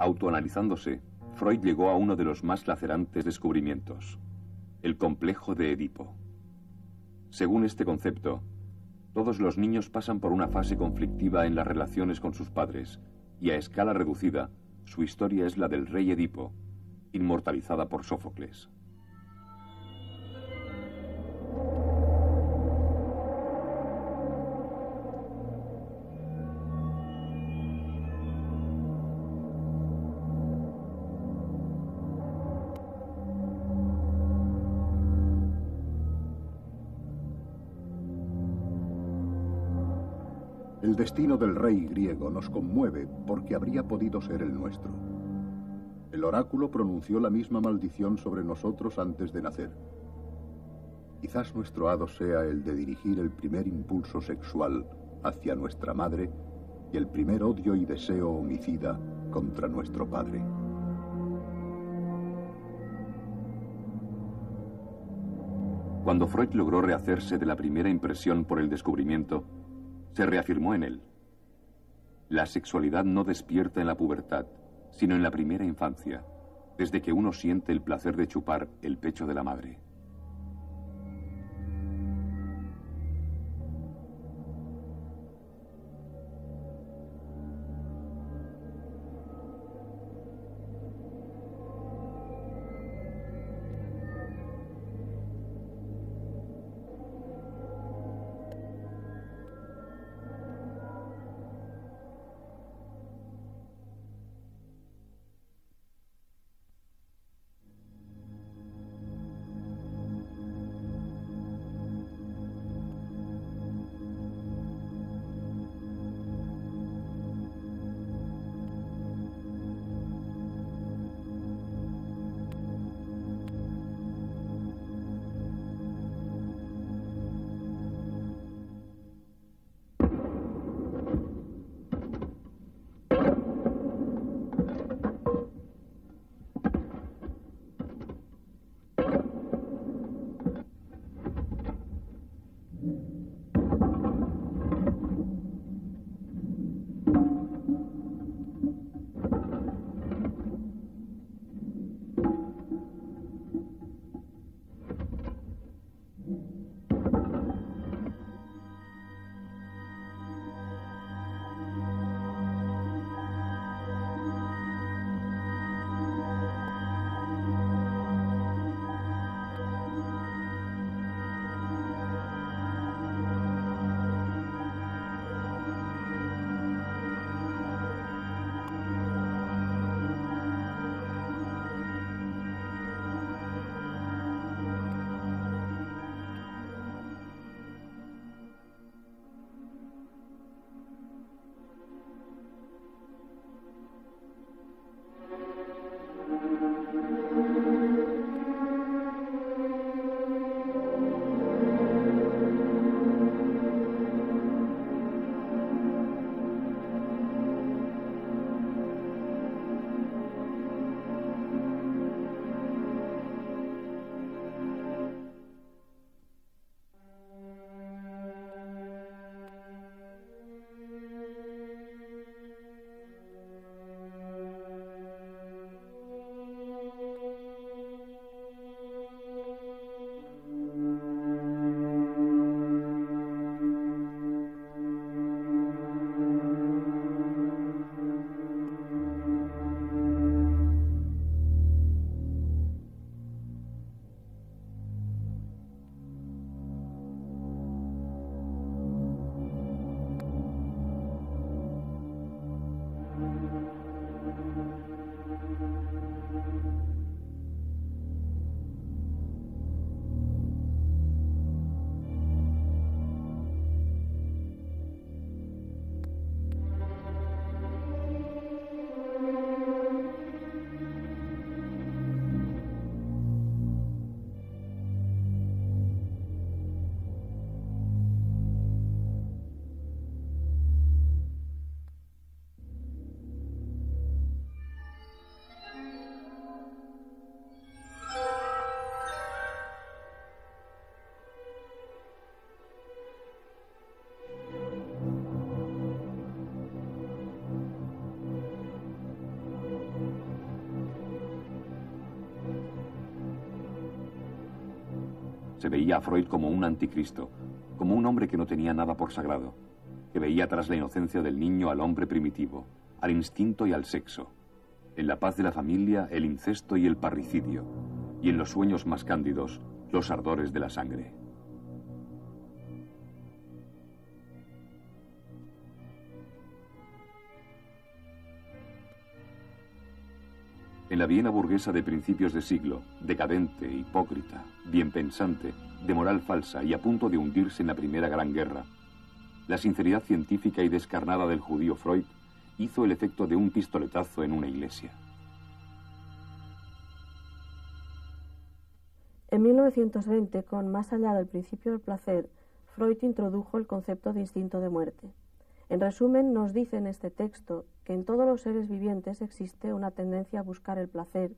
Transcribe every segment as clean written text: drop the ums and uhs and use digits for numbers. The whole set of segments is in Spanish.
Autoanalizándose, Freud llegó a uno de los más lacerantes descubrimientos: el complejo de Edipo. Según este concepto, todos los niños pasan por una fase conflictiva en las relaciones con sus padres, y a escala reducida, su historia es la del rey Edipo, inmortalizada por Sófocles. El destino del rey griego nos conmueve porque habría podido ser el nuestro. El oráculo pronunció la misma maldición sobre nosotros antes de nacer. Quizás nuestro hado sea el de dirigir el primer impulso sexual hacia nuestra madre y el primer odio y deseo homicida contra nuestro padre. Cuando Freud logró rehacerse de la primera impresión por el descubrimiento, se reafirmó en él: la sexualidad no despierta en la pubertad, sino en la primera infancia, desde que uno siente el placer de chupar el pecho de la madre. Se veía a Freud como un anticristo, como un hombre que no tenía nada por sagrado, que veía tras la inocencia del niño al hombre primitivo, al instinto y al sexo, en la paz de la familia el incesto y el parricidio, y en los sueños más cándidos los ardores de la sangre. En la Viena burguesa de principios de siglo, decadente, hipócrita, bien pensante, de moral falsa y a punto de hundirse en la Primera Gran Guerra, la sinceridad científica y descarnada del judío Freud hizo el efecto de un pistoletazo en una iglesia. En 1920, con Más allá del principio del placer, Freud introdujo el concepto de instinto de muerte. En resumen, nos dice en este texto que en todos los seres vivientes existe una tendencia a buscar el placer,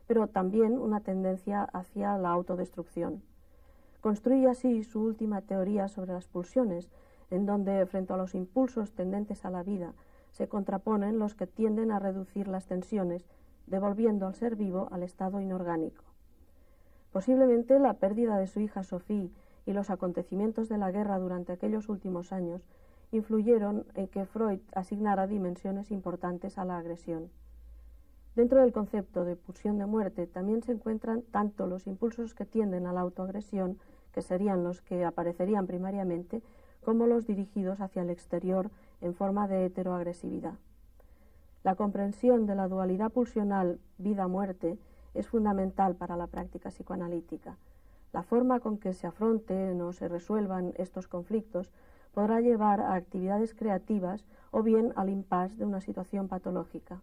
pero también una tendencia hacia la autodestrucción. Construye así su última teoría sobre las pulsiones, en donde, frente a los impulsos tendentes a la vida, se contraponen los que tienden a reducir las tensiones, devolviendo al ser vivo al estado inorgánico. Posiblemente la pérdida de su hija Sophie y los acontecimientos de la guerra durante aquellos últimos años influyeron en que Freud asignara dimensiones importantes a la agresión. Dentro del concepto de pulsión de muerte también se encuentran tanto los impulsos que tienden a la autoagresión, que serían los que aparecerían primariamente, como los dirigidos hacia el exterior en forma de heteroagresividad. La comprensión de la dualidad pulsional vida-muerte es fundamental para la práctica psicoanalítica. La forma con que se afronten o se resuelvan estos conflictos podrá llevar a actividades creativas o bien al impasse de una situación patológica.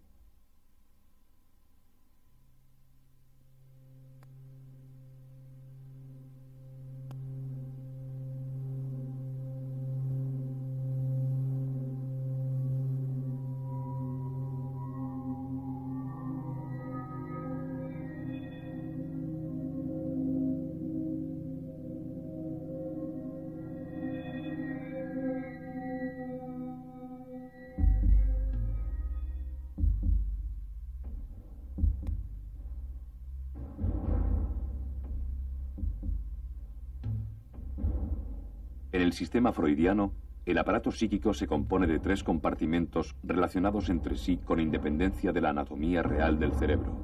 En el sistema freudiano, el aparato psíquico se compone de 3 compartimentos relacionados entre sí con independencia de la anatomía real del cerebro.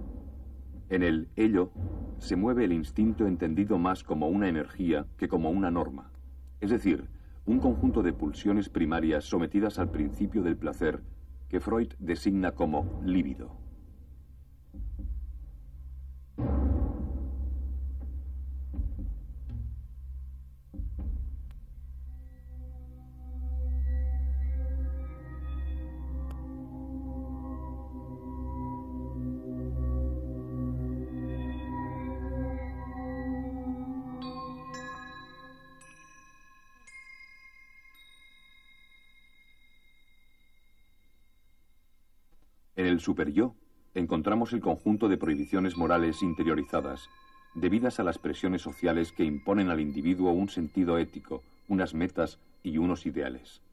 En el ello se mueve el instinto entendido más como una energía que como una norma, es decir, un conjunto de pulsiones primarias sometidas al principio del placer que Freud designa como líbido. En el superyo encontramos el conjunto de prohibiciones morales interiorizadas, debidas a las presiones sociales que imponen al individuo un sentido ético, unas metas y unos ideales.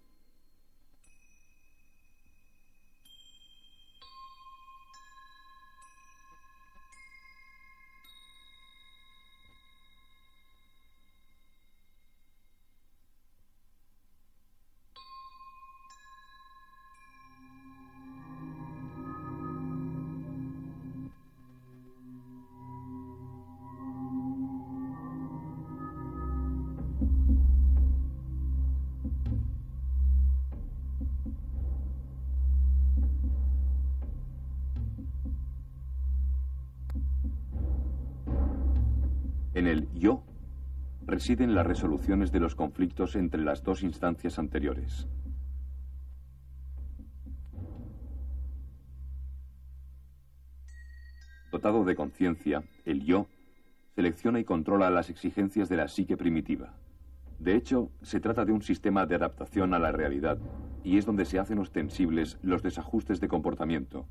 En el yo residen las resoluciones de los conflictos entre las 2 instancias anteriores. Dotado de conciencia, el yo selecciona y controla las exigencias de la psique primitiva. De hecho, se trata de un sistema de adaptación a la realidad y es donde se hacen ostensibles los desajustes de comportamiento,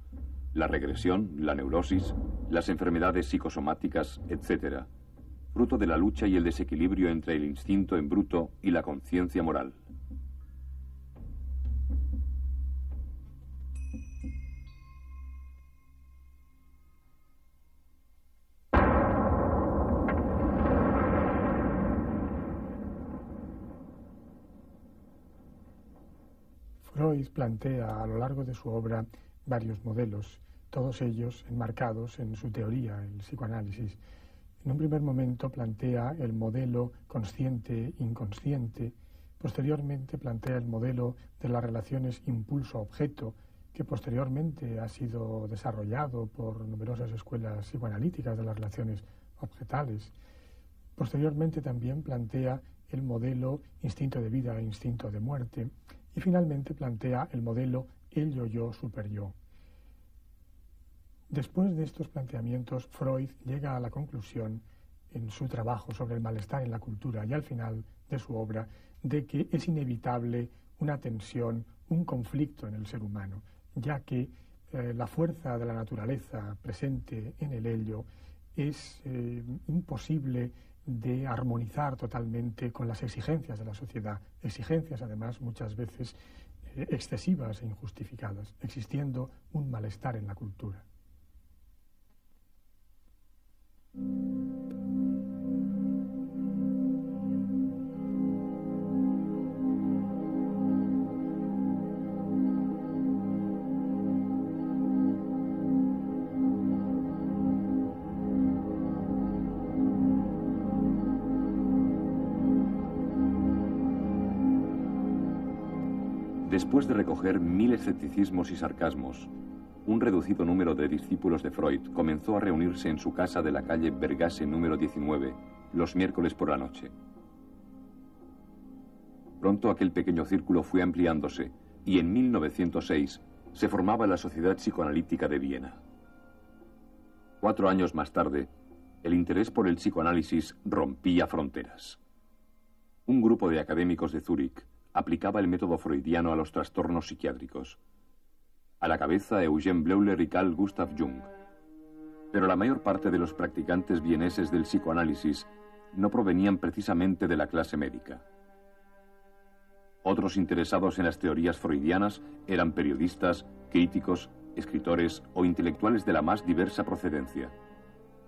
la regresión, la neurosis, las enfermedades psicosomáticas, etc., fruto de la lucha y el desequilibrio entre el instinto en bruto y la conciencia moral. Freud plantea a lo largo de su obra varios modelos, todos ellos enmarcados en su teoría, el psicoanálisis. En un primer momento plantea el modelo consciente-inconsciente, posteriormente plantea el modelo de las relaciones impulso-objeto, que posteriormente ha sido desarrollado por numerosas escuelas psicoanalíticas de las relaciones objetales. Posteriormente también plantea el modelo instinto de vida e instinto de muerte, y finalmente plantea el modelo el yo-yo super-yo. Después de estos planteamientos, Freud llega a la conclusión, en su trabajo sobre el malestar en la cultura y al final de su obra, de que es inevitable una tensión, un conflicto en el ser humano, ya que la fuerza de la naturaleza presente en el ello es imposible de armonizar totalmente con las exigencias de la sociedad, exigencias además muchas veces excesivas e injustificadas, existiendo un malestar en la cultura. Después de recoger 1000 escepticismos y sarcasmos, un reducido número de discípulos de Freud comenzó a reunirse en su casa de la calle Bergasse número 19 los miércoles por la noche. Pronto aquel pequeño círculo fue ampliándose y en 1906 se formaba la Sociedad Psicoanalítica de Viena. 4 años más tarde, el interés por el psicoanálisis rompía fronteras. Un grupo de académicos de Zúrich aplicaba el método freudiano a los trastornos psiquiátricos. A la cabeza Eugène Bleuler y Carl Gustav Jung. Pero la mayor parte de los practicantes vieneses del psicoanálisis no provenían precisamente de la clase médica. Otros interesados en las teorías freudianas eran periodistas, críticos, escritores o intelectuales de la más diversa procedencia,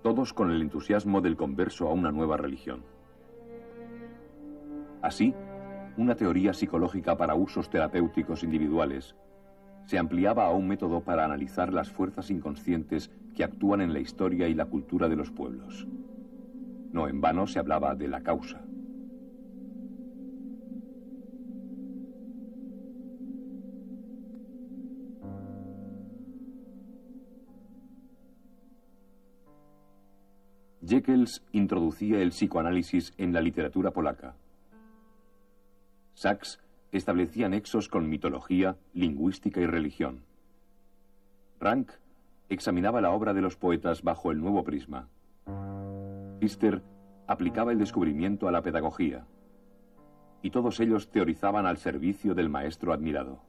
todos con el entusiasmo del converso a una nueva religión. Así, una teoría psicológica para usos terapéuticos individuales se ampliaba a un método para analizar las fuerzas inconscientes que actúan en la historia y la cultura de los pueblos. No en vano se hablaba de la causa. Jekyll introducía el psicoanálisis en la literatura polaca. Sachs establecía nexos con mitología, lingüística y religión. Rank examinaba la obra de los poetas bajo el nuevo prisma. Pfister aplicaba el descubrimiento a la pedagogía. Y todos ellos teorizaban al servicio del maestro admirado.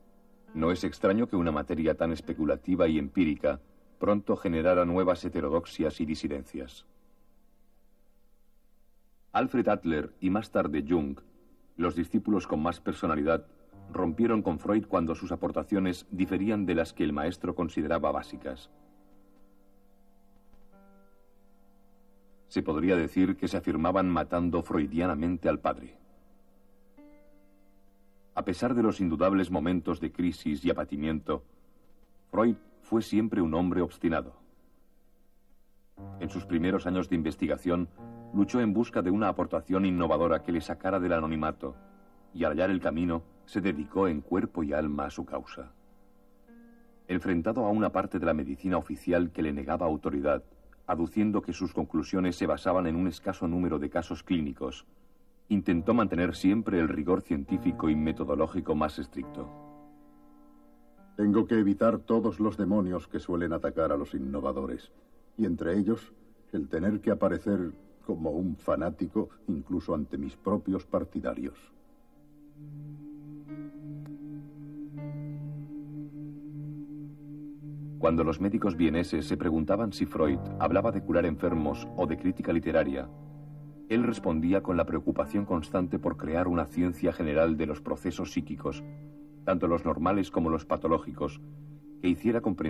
No es extraño que una materia tan especulativa y empírica pronto generara nuevas heterodoxias y disidencias. Alfred Adler y más tarde Jung, los discípulos con más personalidad, rompieron con Freud cuando sus aportaciones diferían de las que el maestro consideraba básicas. Se podría decir que se afirmaban matando freudianamente al padre. A pesar de los indudables momentos de crisis y abatimiento, Freud fue siempre un hombre obstinado. En sus primeros años de investigación, luchó en busca de una aportación innovadora que le sacara del anonimato, y al hallar el camino, se dedicó en cuerpo y alma a su causa. Enfrentado a una parte de la medicina oficial que le negaba autoridad, aduciendo que sus conclusiones se basaban en un escaso número de casos clínicos, intentó mantener siempre el rigor científico y metodológico más estricto. Tengo que evitar todos los demonios que suelen atacar a los innovadores, y entre ellos, el tener que aparecer como un fanático incluso ante mis propios partidarios. Cuando los médicos vieneses se preguntaban si Freud hablaba de curar enfermos o de crítica literaria, él respondía con la preocupación constante por crear una ciencia general de los procesos psíquicos, tanto los normales como los patológicos, que hiciera comprender